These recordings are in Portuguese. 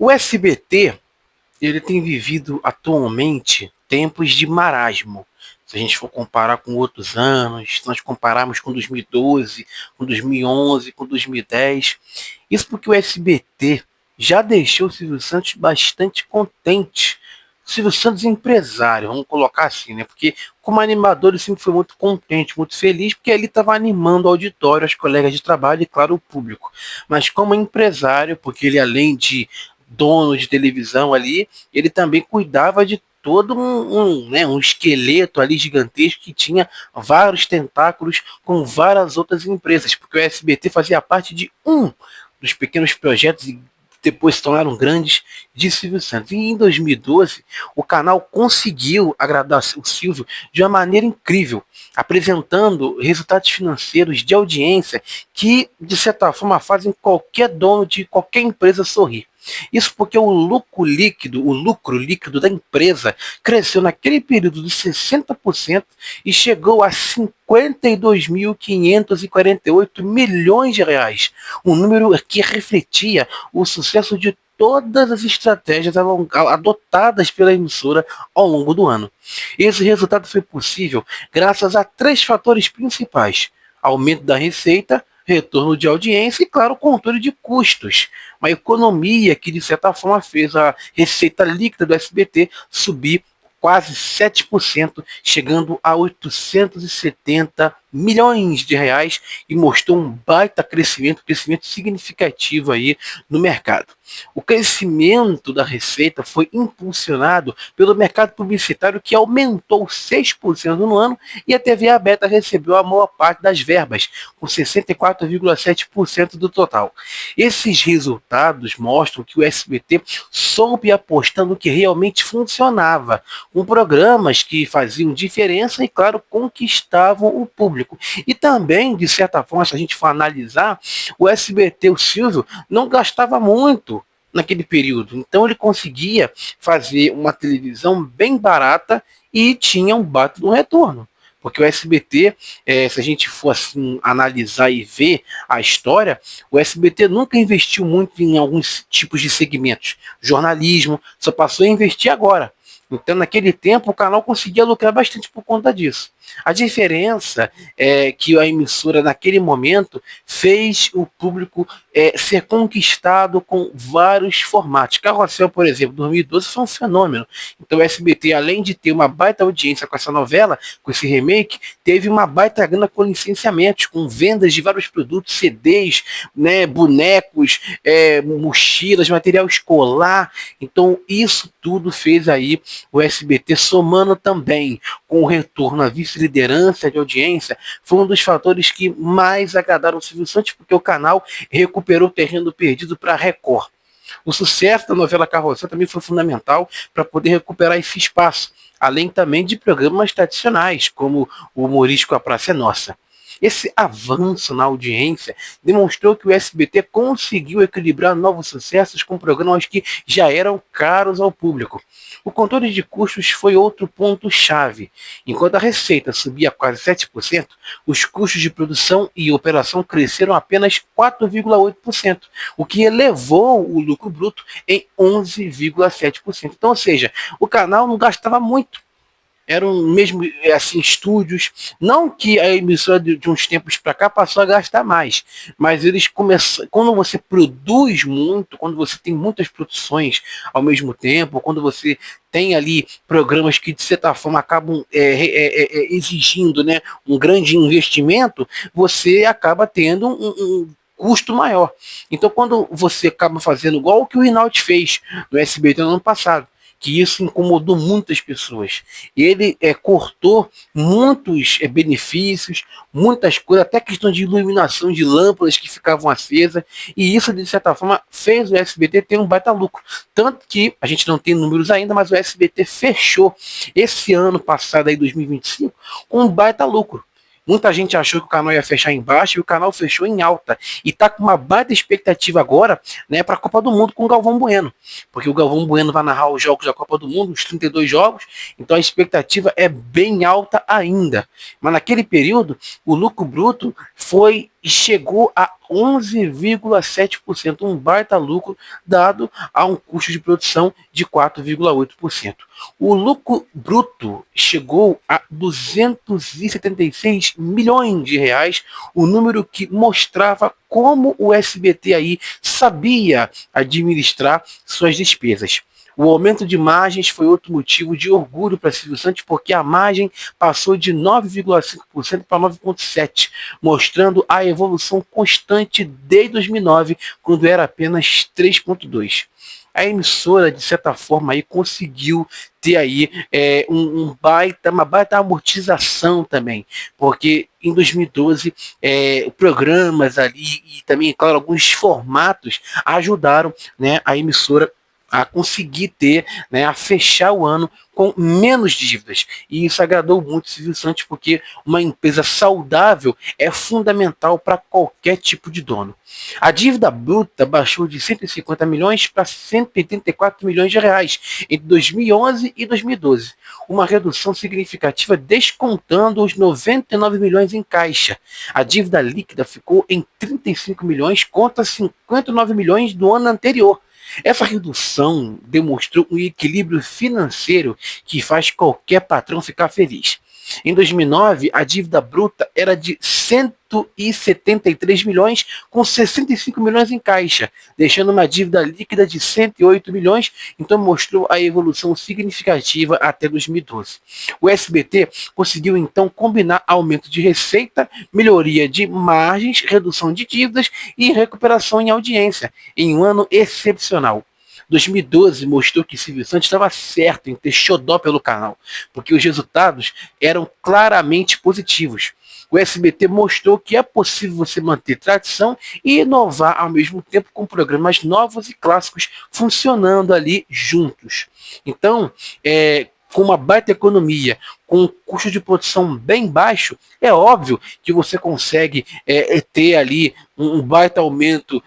O SBT, ele tem vivido atualmente tempos de marasmo. Se a gente for comparar com outros anos, se nós compararmos com 2012, com 2011, com 2010, isso porque o SBT já deixou o Silvio Santos bastante contente. O Silvio Santos é empresário, vamos colocar assim, né? Porque como animador ele sempre foi muito contente, muito feliz, porque ele estava animando o auditório, os colegas de trabalho e, claro, o público. Mas como empresário, porque ele além de dono de televisão ali, ele também cuidava de todo um esqueleto ali gigantesco que tinha vários tentáculos com várias outras empresas, porque o SBT fazia parte de um dos pequenos projetos e depois se tornaram grandes de Silvio Santos. E em 2012, o canal conseguiu agradar o Silvio de uma maneira incrível, apresentando resultados financeiros de audiência que, de certa forma, fazem qualquer dono de qualquer empresa sorrir. Isso porque o lucro líquido da empresa cresceu naquele período de 60% e chegou a 52.548 milhões de reais, um número que refletia o sucesso de todas as estratégias adotadas pela emissora ao longo do ano. Esse resultado foi possível graças a três fatores principais: aumento da receita, retorno de audiência e, claro, controle de custos. Uma economia que, de certa forma, fez a receita líquida do SBT subir quase 7%, chegando a 870 milhões de reais e mostrou um baita crescimento significativo aí no mercado. O crescimento da receita foi impulsionado pelo mercado publicitário, que aumentou 6% no ano, e a TV aberta recebeu a maior parte das verbas, com 64,7% do total. Esses resultados mostram que o SBT soube apostar no que realmente funcionava, com programas que faziam diferença e, claro, conquistavam o público. E também, de certa forma, se a gente for analisar, o SBT, o Silvio, não gastava muito naquele período. Então ele conseguia fazer uma televisão bem barata e tinha um baita no retorno. Porque o SBT, se a gente for assim, analisar e ver a história, o SBT nunca investiu muito em alguns tipos de segmentos. Jornalismo, só passou a investir agora. Então, naquele tempo, o canal conseguia lucrar bastante por conta disso. A diferença é que a emissora, naquele momento, fez o público ser conquistado com vários formatos. Carrossel, por exemplo, 2012 foi um fenômeno. Então, o SBT, além de ter uma baita audiência com essa novela, com esse remake, teve uma baita grana com licenciamentos, com vendas de vários produtos, CDs, né, bonecos, mochilas, material escolar. Então, isso tudo fez aí o SBT, somando também com o retorno à vice-liderança de audiência, foi um dos fatores que mais agradaram o Silvio Santos, porque o canal recuperou o terreno perdido para a Record. O sucesso da novela Carrossel também foi fundamental para poder recuperar esse espaço, além também de programas tradicionais, como o humorístico A Praça é Nossa. Esse avanço na audiência demonstrou que o SBT conseguiu equilibrar novos sucessos com programas que já eram caros ao público. O controle de custos foi outro ponto-chave. Enquanto a receita subia quase 7%, os custos de produção e operação cresceram apenas 4,8%, o que elevou o lucro bruto em 11,7%. Então, ou seja, o canal não gastava muito. Eram mesmo assim estúdios, não que a emissora de uns tempos para cá passou a gastar mais, mas eles começam, quando você produz muito, quando você tem muitas produções ao mesmo tempo, quando você tem ali programas que de certa forma acabam exigindo, né, um grande investimento, você acaba tendo um custo maior. Então, quando você acaba fazendo igual o que o Rinaldi fez no SBT no ano passado, que isso incomodou muitas pessoas. Ele cortou muitos benefícios, muitas coisas, até questão de iluminação de lâmpadas que ficavam acesas, e isso, de certa forma, fez o SBT ter um baita lucro. Tanto que, a gente não tem números ainda, mas o SBT fechou esse ano passado, aí 2025, com um baita lucro. Muita gente achou que o canal ia fechar embaixo e o canal fechou em alta. E está com uma baita expectativa agora, né, para a Copa do Mundo com o Galvão Bueno. Porque o Galvão Bueno vai narrar os jogos da Copa do Mundo, os 32 jogos, então a expectativa é bem alta ainda. Mas naquele período, o lucro bruto chegou a 11,7%, um baita lucro dado a um custo de produção de 4,8%. O lucro bruto chegou a 276 milhões de reais, o número que mostrava como o SBT aí sabia administrar suas despesas. O aumento de margens foi outro motivo de orgulho para Silvio Santos, porque a margem passou de 9,5% para 9,7%, mostrando a evolução constante desde 2009, quando era apenas 3,2%. A emissora, de certa forma, aí, conseguiu ter aí uma baita amortização também, porque em 2012 programas ali e também, claro, alguns formatos ajudaram, né, a emissora a conseguir ter, né, a fechar o ano com menos dívidas. E isso agradou muito o Silvio Santos, porque uma empresa saudável é fundamental para qualquer tipo de dono. A dívida bruta baixou de 150 milhões para 184 milhões de reais entre 2011 e 2012. Uma redução significativa descontando os 99 milhões em caixa. A dívida líquida ficou em 35 milhões contra 59 milhões do ano anterior. Essa redução demonstrou um equilíbrio financeiro que faz qualquer patrão ficar feliz. Em 2009, a dívida bruta era de 173 milhões, com 65 milhões em caixa, deixando uma dívida líquida de 108 milhões, então mostrou a evolução significativa até 2012. O SBT conseguiu então combinar aumento de receita, melhoria de margens, redução de dívidas e recuperação em audiência, em um ano excepcional. 2012 mostrou que Silvio Santos estava certo em ter xodó pelo canal, porque os resultados eram claramente positivos. O SBT mostrou que é possível você manter tradição e inovar ao mesmo tempo com programas novos e clássicos funcionando ali juntos. Então, com uma baita economia, com um custo de produção bem baixo, é óbvio que você consegue ter ali um baita aumento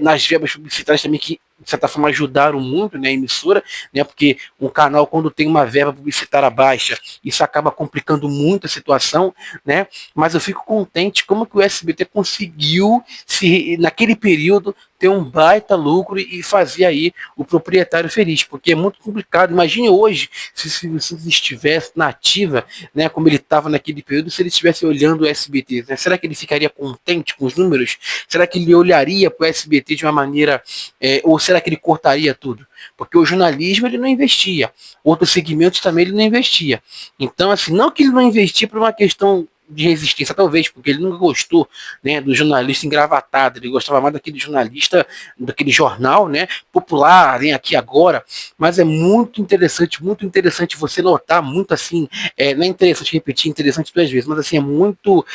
nas verbas publicitárias também, que de certa forma ajudaram muito, né, a emissora, né, porque um canal, quando tem uma verba publicitária baixa, isso acaba complicando muito a situação, né, mas eu fico contente como que o SBT conseguiu, naquele período, ter um baita lucro e fazer aí o proprietário feliz, porque é muito complicado. Imagine hoje, se Silvio Santos estivesse na ativa, né, como ele estava naquele período, se ele estivesse olhando o SBT, né, será que ele ficaria contente com os números? Será que ele olharia para o SBT de uma maneira, ou será que ele cortaria tudo? Porque o jornalismo ele não investia, outros segmentos também ele não investia. Então, assim, não que ele não investia por uma questão de resistência, talvez, porque ele nunca gostou, né, do jornalista engravatado, ele gostava mais daquele jornalista, daquele jornal, né, popular, vem aqui agora, mas é muito interessante você notar, muito assim, não é interessante repetir, interessante duas vezes, mas assim, é muito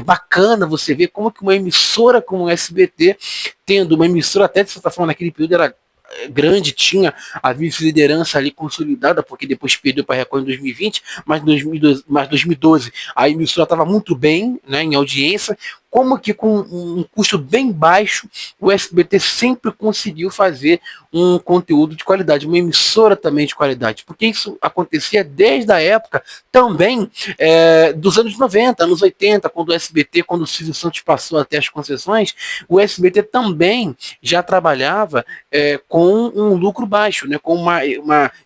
bacana você ver como que uma emissora como o SBT, tendo uma emissora até de certa forma naquele período era grande, tinha a vice-liderança ali consolidada, porque depois perdeu para a Record em 2020, mas em 2012 a emissora estava muito bem, né, em audiência, como que com um custo bem baixo, o SBT sempre conseguiu fazer um conteúdo de qualidade, uma emissora também de qualidade, porque isso acontecia desde a época também dos anos 90, anos 80, quando o SBT, quando o Silvio Santos passou até as concessões, o SBT também já trabalhava com um lucro baixo, né, com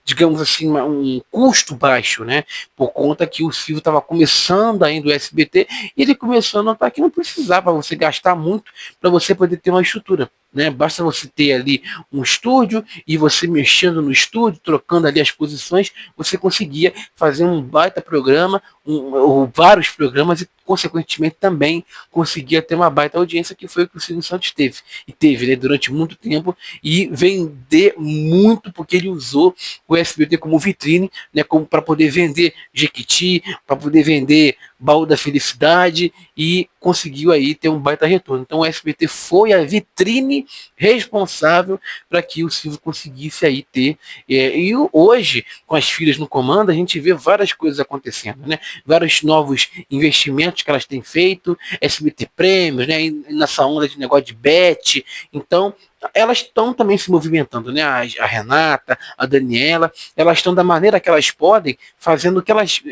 digamos assim, um custo baixo, né, por conta que o Silvio estava começando ainda o SBT, e ele começou a notar que não precisava você gastar muito para você poder ter uma estrutura, né? Basta você ter ali um estúdio e você mexendo no estúdio, trocando ali as posições, você conseguia fazer um baita programa, ou vários programas, e consequentemente também conseguia ter uma baita audiência, que foi o que o Silvio Santos teve. E teve, né, durante muito tempo, e vender muito, porque ele usou o SBT como vitrine, né, para poder vender Jequiti, para poder vender Baú da Felicidade, e conseguiu aí ter um baita retorno. Então o SBT foi a vitrine responsável para que o Silvio conseguisse aí ter. E hoje, com as filhas no comando, a gente vê várias coisas acontecendo, né? Vários novos investimentos que elas têm feito, SBT Prêmios, né? Nessa onda de negócio de bet. Então, elas estão também se movimentando, né? A Renata, a Daniela, elas estão da maneira que elas podem, fazendo o que elas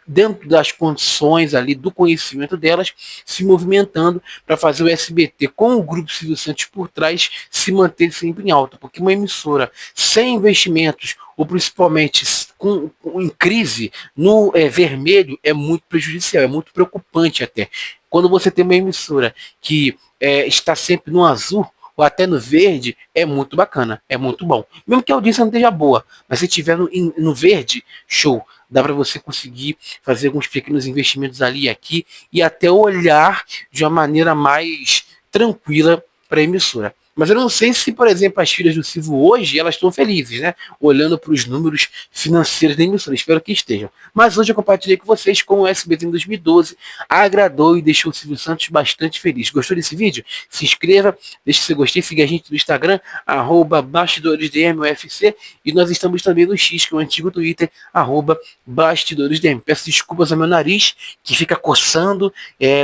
dentro das condições ali do conhecimento delas, se movimentando para fazer o SBT com o Grupo Silvio Santos por trás se manter sempre em alta, porque uma emissora sem investimentos, ou principalmente em crise, no vermelho, é muito prejudicial, é muito preocupante até. Quando você tem uma emissora que está sempre no azul, ou até no verde, é muito bacana, é muito bom. Mesmo que a audiência não esteja boa, mas se tiver no verde, show. Dá para você conseguir fazer alguns pequenos investimentos ali e aqui e até olhar de uma maneira mais tranquila para a emissora. Mas eu não sei se, por exemplo, as filhas do Silvio hoje, elas estão felizes, né? Olhando para os números financeiros da emissora. Espero que estejam. Mas hoje eu compartilhei com vocês como o SBT em 2012 agradou e deixou o Silvio Santos bastante feliz. Gostou desse vídeo? Se inscreva, deixe seu gostei, siga a gente no Instagram, @BastidoresDMUFC, e nós estamos também no X, que é o antigo Twitter, @BastidoresDM. Peço desculpas ao meu nariz, que fica coçando,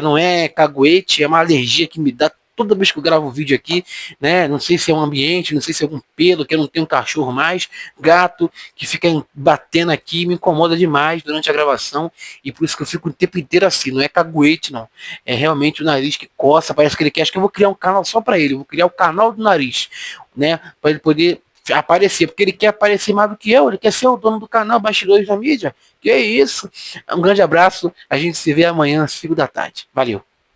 não é caguete, é uma alergia que me dá toda vez que eu gravo um vídeo aqui, né? Não sei se é um ambiente, não sei se é algum pelo, que eu não tenho um cachorro mais, gato, que fica batendo aqui, me incomoda demais durante a gravação, e por isso que eu fico o tempo inteiro assim, não é caguete, não. É realmente o nariz que coça, parece que ele quer, acho que eu vou criar um canal só para ele, eu vou criar o canal do nariz, né? Para ele poder aparecer, porque ele quer aparecer mais do que eu, ele quer ser o dono do canal Bastidores da Mídia. Que é isso? Um grande abraço, a gente se vê amanhã às 5 da tarde. Valeu!